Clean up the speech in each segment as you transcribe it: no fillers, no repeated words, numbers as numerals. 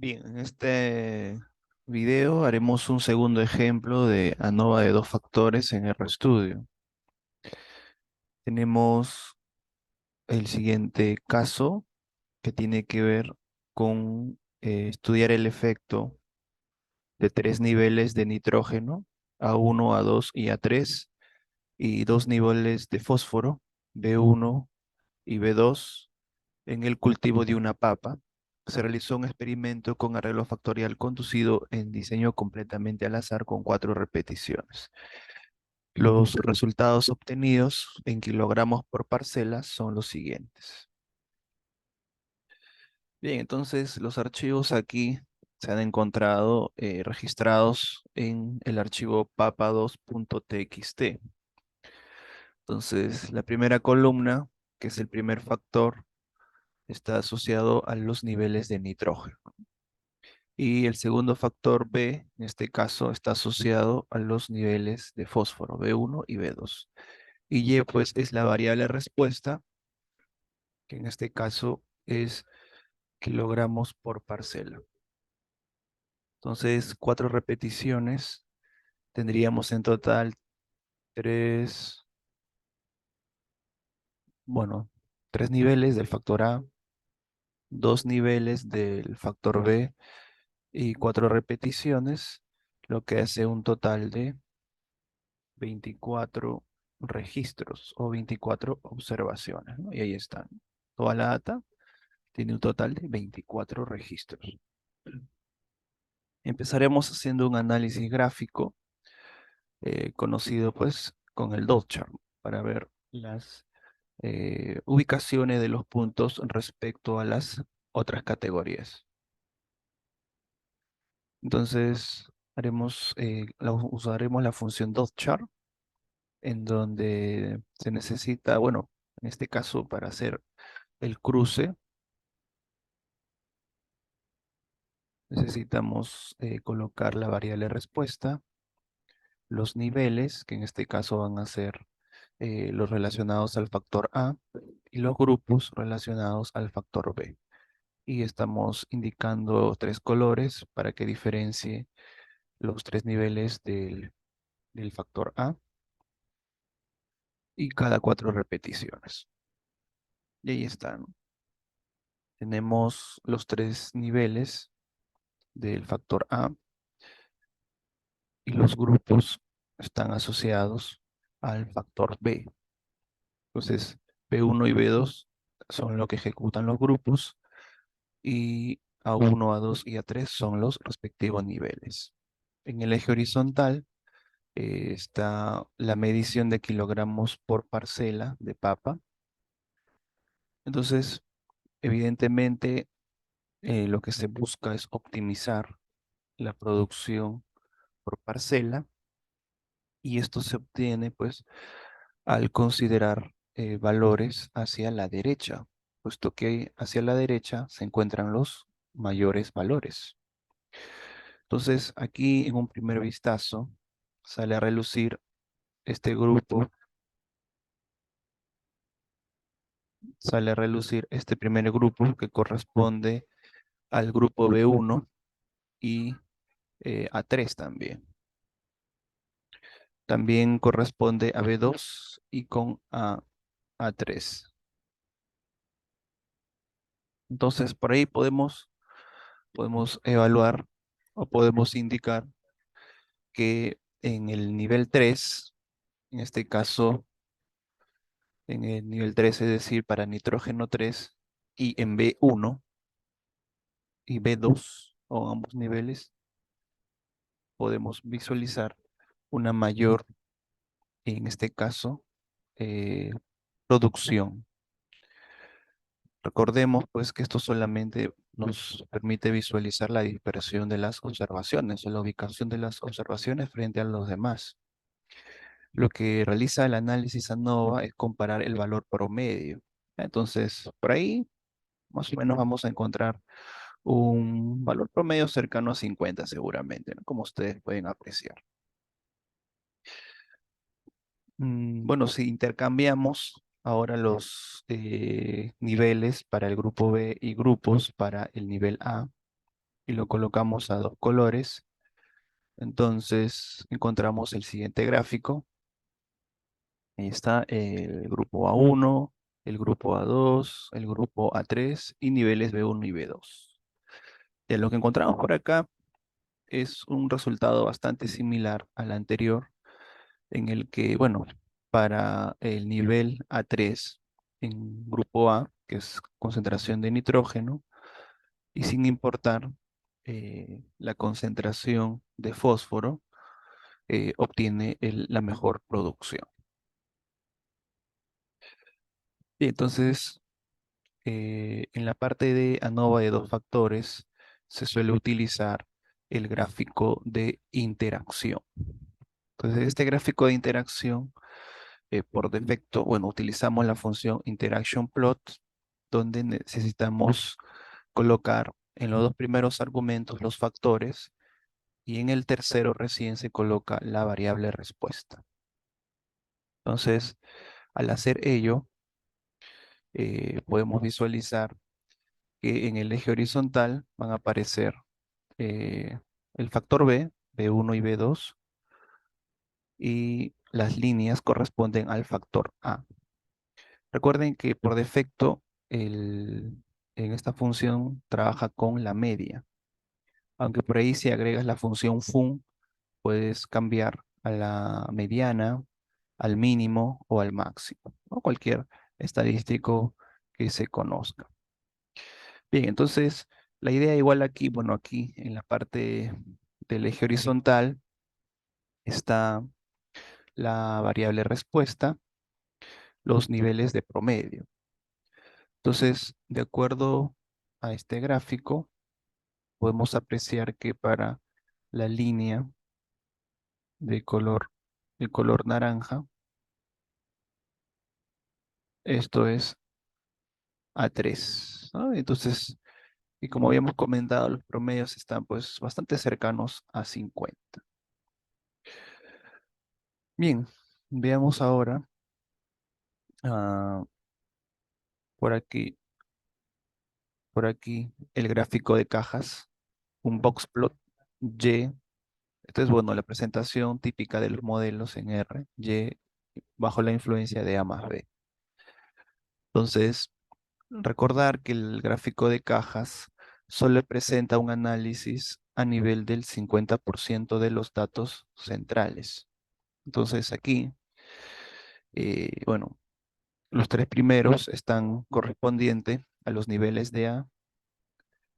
Bien, en este video haremos un segundo ejemplo de ANOVA de dos factores en RStudio. Tenemos el siguiente caso que tiene que ver con estudiar el efecto de tres niveles de nitrógeno, A1, A2 y A3, y dos niveles de fósforo, B1 y B2, en el cultivo de una papa. Se realizó un experimento con arreglo factorial conducido en diseño completamente al azar con 4 repeticiones. Los resultados obtenidos en kilogramos por parcela son los siguientes. Bien, entonces los archivos aquí se han encontrado registrados en el archivo papa2.txt. Entonces, la primera columna, que es el primer factor, está asociado a los niveles de nitrógeno. Y el segundo factor B, en este caso, está asociado a los niveles de fósforo, B1 y B2. Y Y, pues, es la variable respuesta, que en este caso es kilogramos por parcela. Entonces, 4 repeticiones, tendríamos en total tres, bueno, 3 niveles del factor A, 2 niveles del factor B y 4 repeticiones, lo que hace un total de 24 registros o 24 observaciones, ¿no? Y ahí están. Toda la data tiene un total de 24 registros. Empezaremos haciendo un análisis gráfico conocido pues con el dot chart para ver las ubicaciones de los puntos respecto a las otras categorías. Entonces usaremos la función dot chart en donde se necesita, bueno, en este caso para hacer el cruce, necesitamos colocar la variable respuesta, los niveles, que en este caso van a ser los relacionados al factor A, y los grupos relacionados al factor B. Y estamos indicando 3 colores para que diferencie los 3 niveles del factor A y cada 4 repeticiones. Y ahí están. Tenemos los 3 niveles del factor A y los grupos están asociados al factor B. Entonces, B1 y B2 son lo que ejecutan los grupos y A1, A2 y A3 son los respectivos niveles. En el eje horizontal está la medición de kilogramos por parcela de papa. Entonces, evidentemente, lo que se busca es optimizar la producción por parcela y esto se obtiene pues al considerar valores hacia la derecha, puesto que hacia la derecha se encuentran los mayores valores. Entonces, aquí en un primer vistazo sale a relucir este grupo, sale a relucir este primer grupo que corresponde al grupo B1 y A3 también. También corresponde a B2 y con A3. Entonces, por ahí podemos evaluar o podemos indicar que en el nivel 3, en este caso, en el nivel 3, es decir, para nitrógeno 3, y en B1 y B2, o ambos niveles, podemos visualizar una mayor, en este caso, eh, producción. Recordemos pues que esto solamente nos permite visualizar la dispersión de las observaciones o la ubicación de las observaciones frente a los demás. Lo que realiza el análisis ANOVA es comparar el valor promedio. Entonces, por ahí más o menos vamos a encontrar un valor promedio cercano a 50 seguramente, ¿no? Como ustedes pueden apreciar. Bueno, si intercambiamos ahora los niveles para el grupo B y grupos para el nivel A, y lo colocamos a dos colores, entonces encontramos el siguiente gráfico. Ahí está el grupo A1, el grupo A2, el grupo A3 y niveles B1 y B2. Lo que encontramos por acá es un resultado bastante similar al anterior, en el que, bueno, para el nivel A3 en grupo A, que es concentración de nitrógeno, y sin importar la concentración de fósforo, obtiene la mejor producción. Y entonces, en la parte de ANOVA de dos factores, se suele utilizar el gráfico de interacción. Entonces, este gráfico de interacción, por defecto, bueno, utilizamos la función interaction plot, donde necesitamos colocar en los dos primeros argumentos los factores y en el tercero recién se coloca la variable respuesta. Entonces, al hacer ello, podemos visualizar que en el eje horizontal van a aparecer eh, el factor B, B1 y B2, y las líneas corresponden al factor A. Recuerden que por defecto en esta función trabaja con la media, aunque por ahí si agregas la función fun, puedes cambiar a la mediana, al mínimo o al máximo, o cualquier estadístico que se conozca. Bien, entonces la idea igual aquí, bueno, aquí en la parte del eje horizontal está la variable respuesta, los niveles de promedio. Entonces, de acuerdo a este gráfico, podemos apreciar que para la línea de color naranja, esto es A3, ¿no? Entonces, y como habíamos comentado, los promedios están pues bastante cercanos a 50. Bien, veamos ahora ah, por aquí, por aquí el gráfico de cajas, un box plot Y. Esto es, bueno, la presentación típica de los modelos en R, Y bajo la influencia de A más B. Entonces, recordar que el gráfico de cajas solo presenta un análisis a nivel del 50% de los datos centrales. Entonces, aquí, bueno, los tres primeros están correspondientes a los niveles de A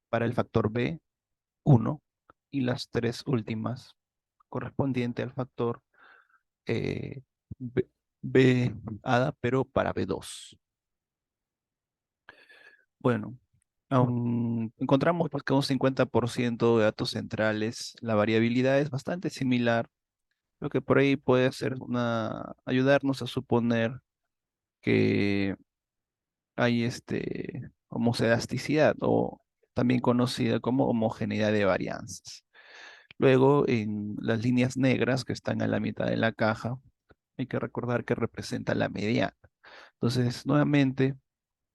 para el factor B1 y las tres últimas correspondiente al factor eh, B, B ADA, pero para B2. Bueno, encontramos pues, que un 50% de datos centrales, la variabilidad es bastante similar, lo que por ahí puede ser ayudarnos a suponer que hay homocedasticidad o también conocida como homogeneidad de varianzas. Luego, en las líneas negras que están a la mitad de la caja, hay que recordar que representa la mediana. Entonces, nuevamente,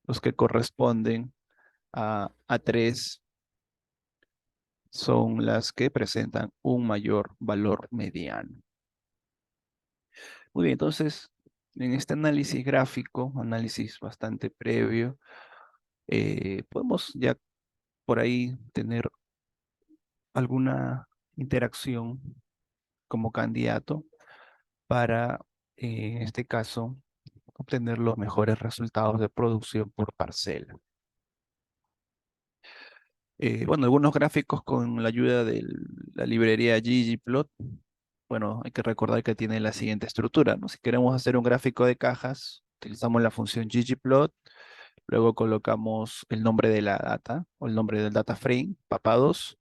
los que corresponden a A3 son las que presentan un mayor valor mediano. Muy bien, entonces, en este análisis gráfico, análisis bastante previo, podemos ya por ahí tener alguna interacción como candidato para, en este caso, obtener los mejores resultados de producción por parcela. Bueno, algunos gráficos con la ayuda de la librería ggplot. Bueno, hay que recordar que tiene la siguiente estructura, ¿no? Si queremos hacer un gráfico de cajas, utilizamos la función ggplot, luego colocamos el nombre de la data o el nombre del data frame, papados,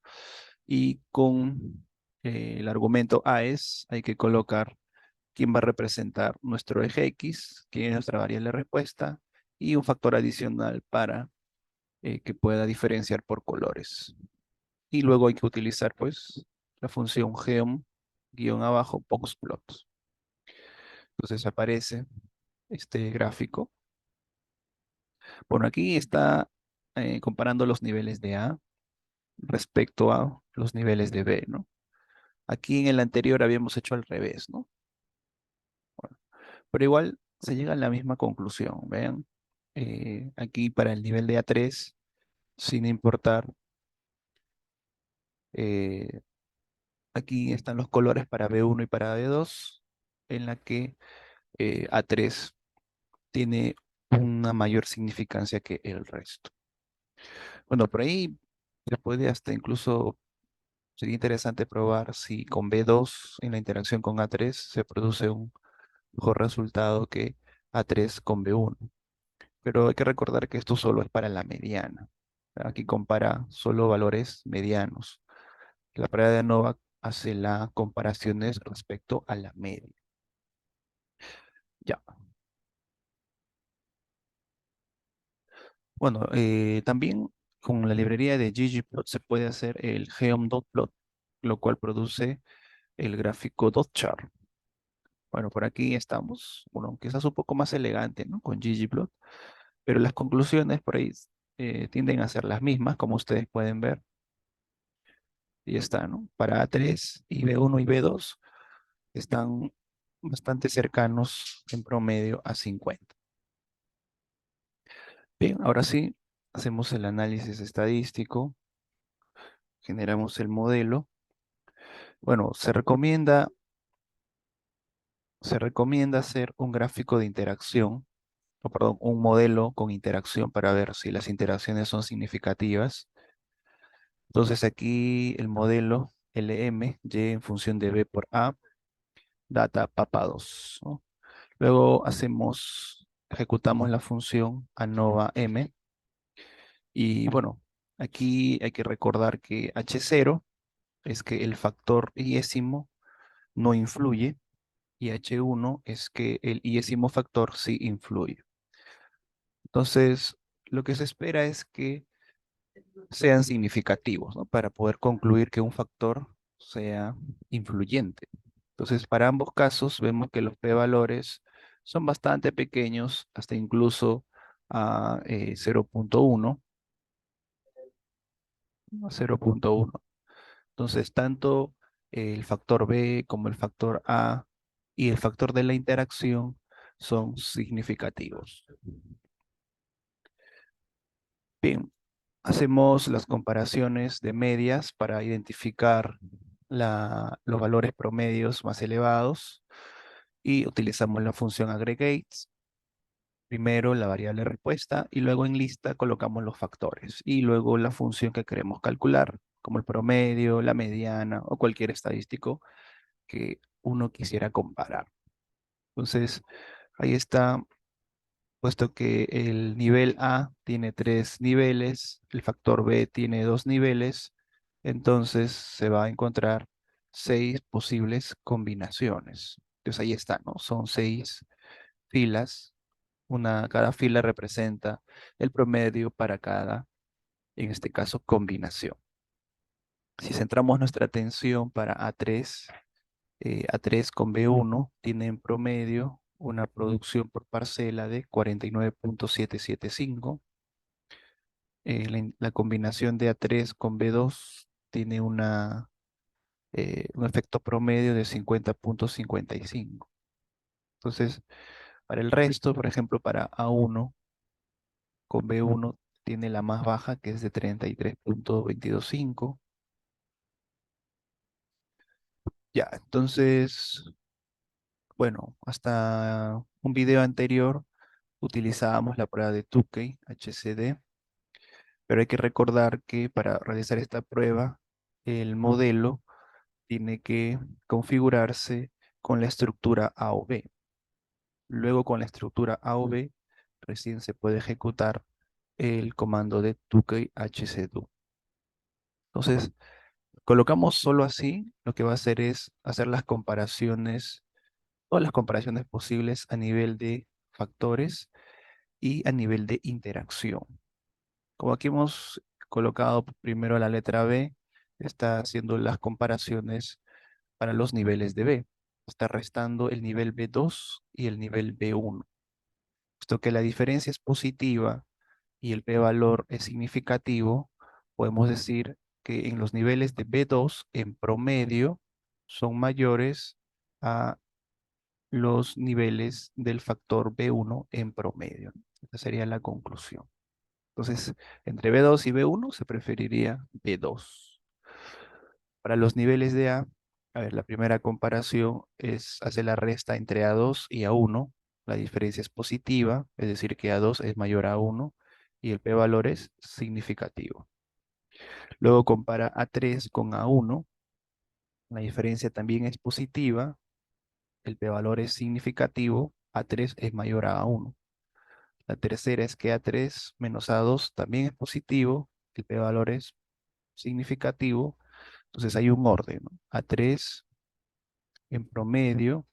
y con el argumento AES hay que colocar quién va a representar nuestro eje X, quién es nuestra variable respuesta, y un factor adicional para que pueda diferenciar por colores. Y luego hay que utilizar pues la función geom guión abajo boxplot. Entonces aparece este gráfico. Bueno, aquí está comparando los niveles de A. respecto a los niveles de B, ¿no? Aquí en el anterior habíamos hecho al revés, ¿no? Pero igual se llega a la misma conclusión, vean. Aquí para el nivel de A3, sin importar, eh, aquí están los colores para B1 y para B2, en la que A3 tiene una mayor significancia que el resto. Bueno, por ahí se puede hasta incluso, sería interesante probar si con B2 en la interacción con A3 se produce un mejor resultado que A3 con B1. Pero hay que recordar que esto solo es para la mediana. Aquí compara solo valores medianos. La prueba de ANOVA hace las comparaciones respecto a la media. Ya. Bueno, también con la librería de ggplot se puede hacer el geom.plot, lo cual produce el gráfico dot chart. Bueno, por aquí estamos, bueno, quizás un poco más elegante, ¿no? Con ggplot, pero las conclusiones por ahí tienden a ser las mismas, como ustedes pueden ver. Y está, ¿no? Para A3 y B1 y B2 están bastante cercanos en promedio a 50. Bien, ahora sí, hacemos el análisis estadístico, generamos el modelo. Bueno, se recomienda hacer un gráfico de interacción, o perdón, un modelo con interacción para ver si las interacciones son significativas. Entonces aquí el modelo LM, Y en función de B por A, data papa 2, ¿no? Luego ejecutamos la función ANOVA M. Y bueno, aquí hay que recordar que H0 es que el factor iésimo no influye y H1 es que el iésimo factor sí influye. Entonces, lo que se espera es que sean significativos, ¿no? Para poder concluir que un factor sea influyente. Entonces, para ambos casos vemos que los p-valores son bastante pequeños, hasta incluso a 0.1, a 0.1. Entonces, tanto el factor B como el factor A y el factor de la interacción son significativos. Bien, hacemos las comparaciones de medias para identificar los valores promedios más elevados y utilizamos la función aggregates. Primero la variable respuesta y luego en lista colocamos los factores y luego la función que queremos calcular, como el promedio, la mediana o cualquier estadístico que uno quisiera comparar. Entonces, ahí está, puesto que el nivel A tiene 3 niveles, el factor B tiene 2 niveles, entonces se va a encontrar 6 posibles combinaciones. Entonces ahí está, ¿no? Son 6 filas. Cada fila representa el promedio para cada, en este caso, combinación. Si centramos nuestra atención para A3, A3 con B1 tiene en promedio una producción por parcela de 49.775. La combinación de A3 con B2 tiene un efecto promedio de 50.55. Entonces, para el resto, por ejemplo, para A1 con B1 tiene la más baja, que es de 33.225. Ya, entonces, bueno, hasta un video anterior utilizábamos la prueba de Tukey, HCD, pero hay que recordar que para realizar esta prueba, el modelo tiene que configurarse con la estructura A o B. Luego, con la estructura A o B, recién se puede ejecutar el comando de Tukey HCD. Entonces, colocamos solo así, lo que va a hacer es hacer todas las comparaciones posibles a nivel de factores y a nivel de interacción. Como aquí hemos colocado primero la letra B, está haciendo las comparaciones para los niveles de B. Está restando el nivel B2 y el nivel B1. Puesto que la diferencia es positiva y el p-valor es significativo, podemos decir que en los niveles de B2 en promedio son mayores a los niveles del factor B1 en promedio. Esa sería la conclusión. Entonces, entre B2 y B1 se preferiría B2. Para los niveles de a ver, la primera comparación es hacer la resta entre A2 y A1. La diferencia es positiva, es decir, que A2 es mayor a A1 y el p-valor es significativo. Luego compara A3 con A1. La diferencia también es positiva, el p-valor es significativo, A3 es mayor a A1. La tercera es que A3 menos A2 también es positivo, el p-valor es significativo. Entonces hay un orden, ¿no? A3 en promedio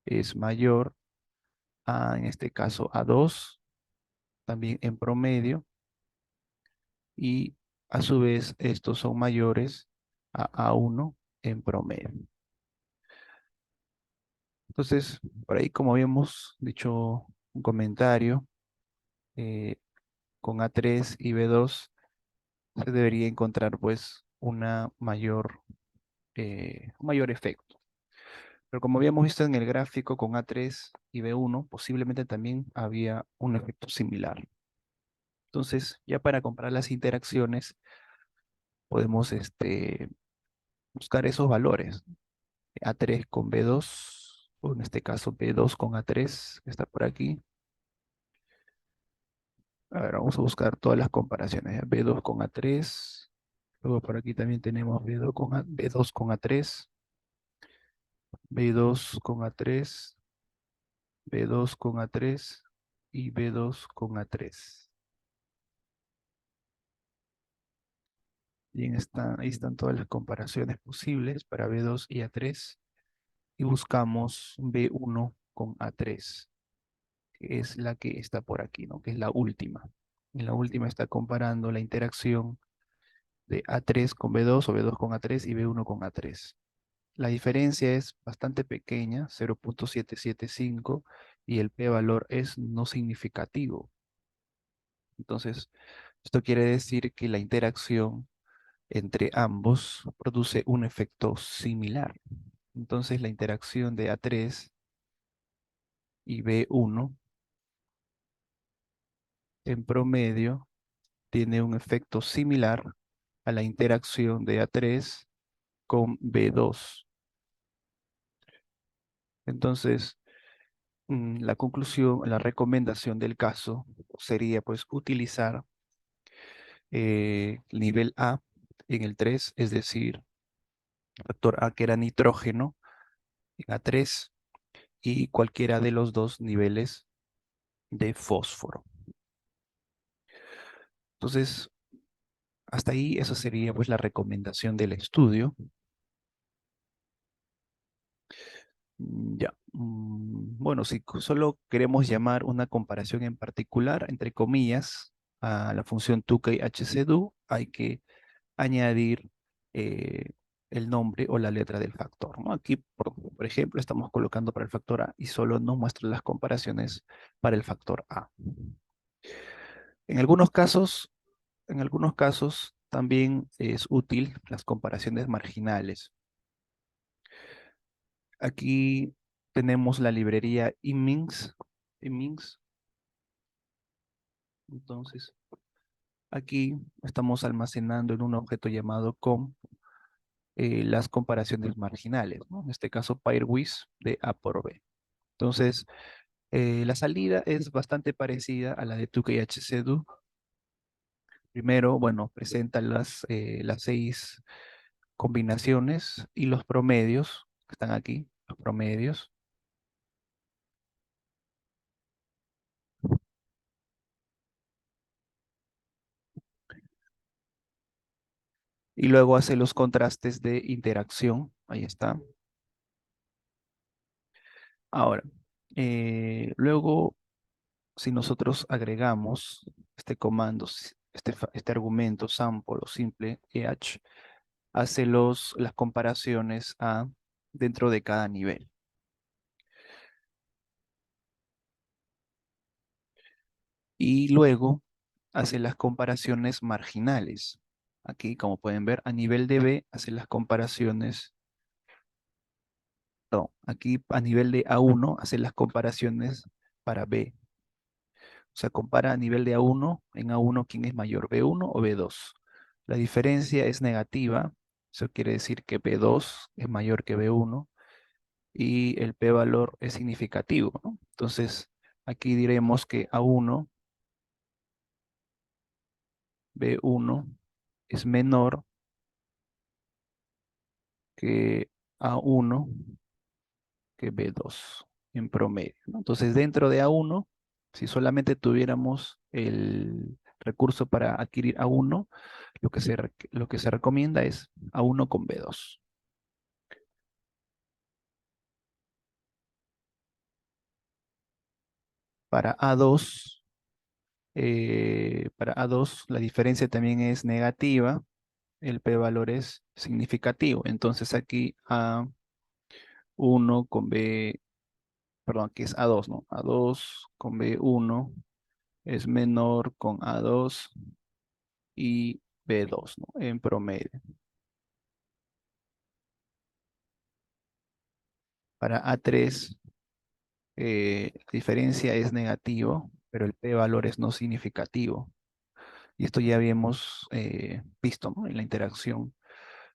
es mayor a, en este caso, A2, también en promedio, y a su vez estos son mayores a A1 en promedio. Entonces, por ahí como habíamos dicho un comentario, eh, con A3 y B2 se debería encontrar pues un mayor efecto. Pero como habíamos visto en el gráfico con A3 y B1, posiblemente también había un efecto similar. Entonces, ya para comparar las interacciones, podemos buscar esos valores. A3 con B2, o en este caso B2 con A3, que está por aquí. A ver, vamos a buscar todas las comparaciones. B2 con A3. Luego por aquí también tenemos B2 con A3. B2 con A3. B2 con A3 y B2 con A3. Bien, ahí están todas las comparaciones posibles para B2 y A3. Y buscamos B1 con A3, que es la que está por aquí, ¿no? Que es la última. En la última está comparando la interacción de A3 con B2 o B2 con A3 y B1 con A3. La diferencia es bastante pequeña, 0.775, y el p-valor es no significativo. Entonces, esto quiere decir que la interacción entre ambos produce un efecto similar. Entonces, la interacción de A3 y B1 en promedio tiene un efecto similar a la interacción de A3 con B2. Entonces, la conclusión, la recomendación del caso sería pues utilizar nivel A en el 3, es decir, factor A que era nitrógeno en A3 y cualquiera de los dos niveles de fósforo. Entonces, hasta ahí esa sería pues la recomendación del estudio. Ya. Bueno, si solo queremos llamar una comparación en particular, entre comillas, a la función TUCAY-HCDO, hay que añadir eh, el nombre o la letra del factor, ¿no? Aquí, por ejemplo, estamos colocando para el factor A y solo nos muestra las comparaciones para el factor A. En algunos casos, en algunos casos también es útil las comparaciones marginales. Aquí tenemos la librería Imminx. Entonces, aquí estamos almacenando en un objeto llamado com las comparaciones marginales, ¿no? En este caso, PyRWiz de A por B. Entonces, la salida es bastante parecida a la de 2KHCDO. Primero, bueno, presenta las 6 combinaciones y los promedios, que están aquí, los promedios. Y luego hace los contrastes de interacción. Ahí está. Ahora, luego, si nosotros agregamos este comando, este argumento sample o simple EH, hace las comparaciones dentro de cada nivel. Y luego hace las comparaciones marginales. Aquí, como pueden ver, a nivel de B hace las comparaciones, no, aquí a nivel de A1 hace las comparaciones para B. O sea, compara a nivel de A1, en A1 quién es mayor, B1 o B2. La diferencia es negativa, eso quiere decir que B2 es mayor que B1 y el p-valor es significativo, ¿no? Entonces, aquí diremos que A1, B1 es menor que A1 que B2 en promedio, ¿no? Entonces, dentro de A1, si solamente tuviéramos el recurso para adquirir A1, lo que se recomienda es A1 con B2. Para A2, la diferencia también es negativa, el p-valor es significativo. Entonces aquí A1 con B, perdón, aquí es A2, ¿no? A2 con B1 es menor con A2 y B2, ¿no? En promedio. Para A3, la diferencia es negativo, pero el p-valor es no significativo. Y esto ya habíamos visto, ¿no? En la interacción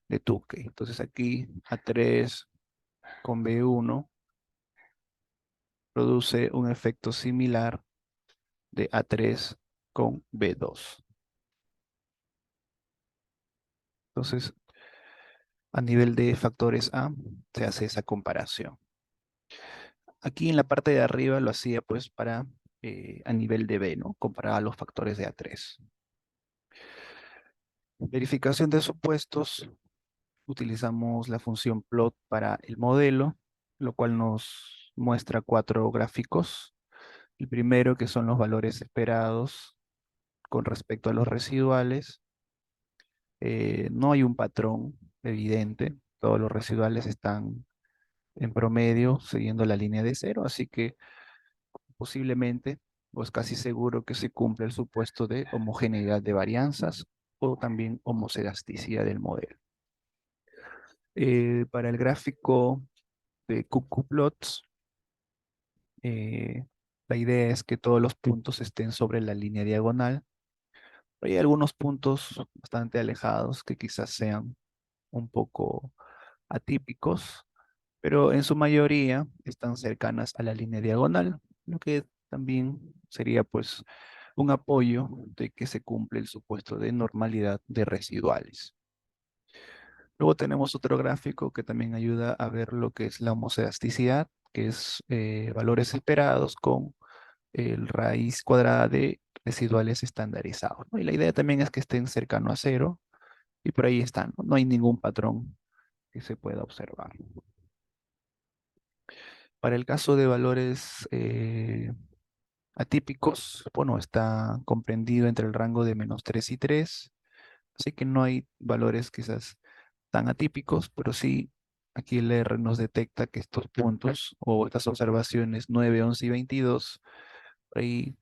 de Tukey. Entonces aquí A3 con B1 produce un efecto similar de A3 con B2. Entonces, a nivel de factores A, se hace esa comparación. Aquí en la parte de arriba lo hacía pues para a nivel de B, ¿no? Comparaba los factores de A3. Verificación de supuestos. Utilizamos la función plot para el modelo, lo cual nos muestra cuatro gráficos. El primero, que son los valores esperados con respecto a los residuales. No hay un patrón evidente. Todos los residuales están en promedio siguiendo la línea de cero, así que posiblemente, o es casi seguro que se cumple el supuesto de homogeneidad de varianzas o también homoscedasticidad del modelo. Para el gráfico de QQ-plots, la idea es que todos los puntos estén sobre la línea diagonal. Hay algunos puntos bastante alejados que quizás sean un poco atípicos, pero en su mayoría están cercanas a la línea diagonal, lo que también sería pues un apoyo de que se cumple el supuesto de normalidad de residuales. Luego tenemos otro gráfico que también ayuda a ver lo que es la homoscedasticidad, que es valores esperados con el raíz cuadrada de residuales estandarizados, ¿no? Y la idea también es que estén cercano a cero y por ahí están, ¿no? No hay ningún patrón que se pueda observar. Para el caso de valores atípicos, bueno, está comprendido entre el rango de -3 y 3, así que no hay valores quizás tan atípicos, pero sí aquí el R nos detecta que estos puntos o estas observaciones 9, 11 y 22, por ahí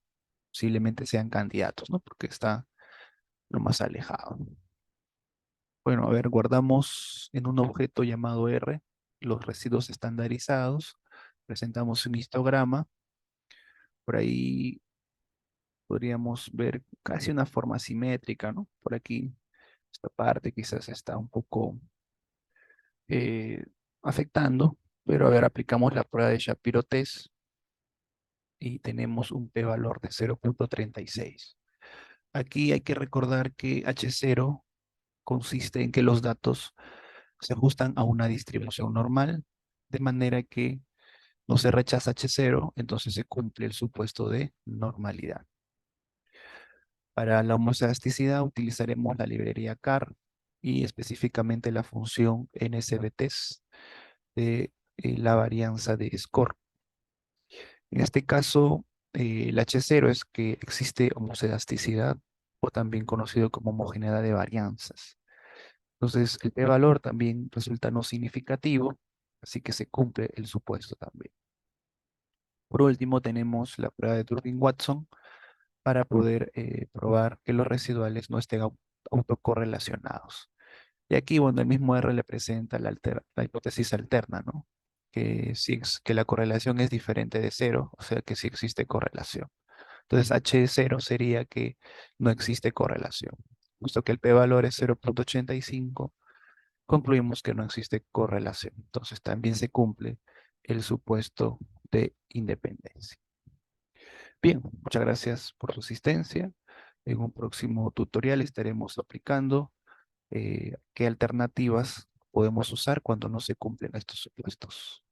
posiblemente sean candidatos, ¿no? Porque está lo más alejado. Bueno, a ver, guardamos en un objeto llamado R los residuos estandarizados, presentamos un histograma, por ahí podríamos ver casi una forma simétrica, ¿no? Por aquí, esta parte quizás está un poco eh, afectando, pero a ver, aplicamos la prueba de Shapiro-Test y tenemos un p-valor de 0,36. Aquí hay que recordar que H0 consiste en que los datos se ajustan a una distribución normal, de manera que no se rechaza H0, entonces se cumple el supuesto de normalidad. Para la homocedasticidad utilizaremos la librería CAR y específicamente la función NSBTest de la varianza de score. En este caso, el H0 es que existe homocedasticidad o también conocido como homogeneidad de varianzas. Entonces, el p-valor también resulta no significativo, así que se cumple el supuesto también. Por último, tenemos la prueba de Turing-Watson para poder probar que los residuales no estén autocorrelacionados. Y aquí, bueno, el mismo R le presenta la hipótesis alterna, ¿no? Que la correlación es diferente de cero, o sea que sí existe correlación. Entonces, H de cero sería que no existe correlación. Puesto que el p-valor es 0,85, concluimos que no existe correlación. Entonces, también se cumple el supuesto de independencia. Bien, muchas gracias por su asistencia. En un próximo tutorial estaremos aplicando qué alternativas podemos usar cuando no se cumplen estos supuestos.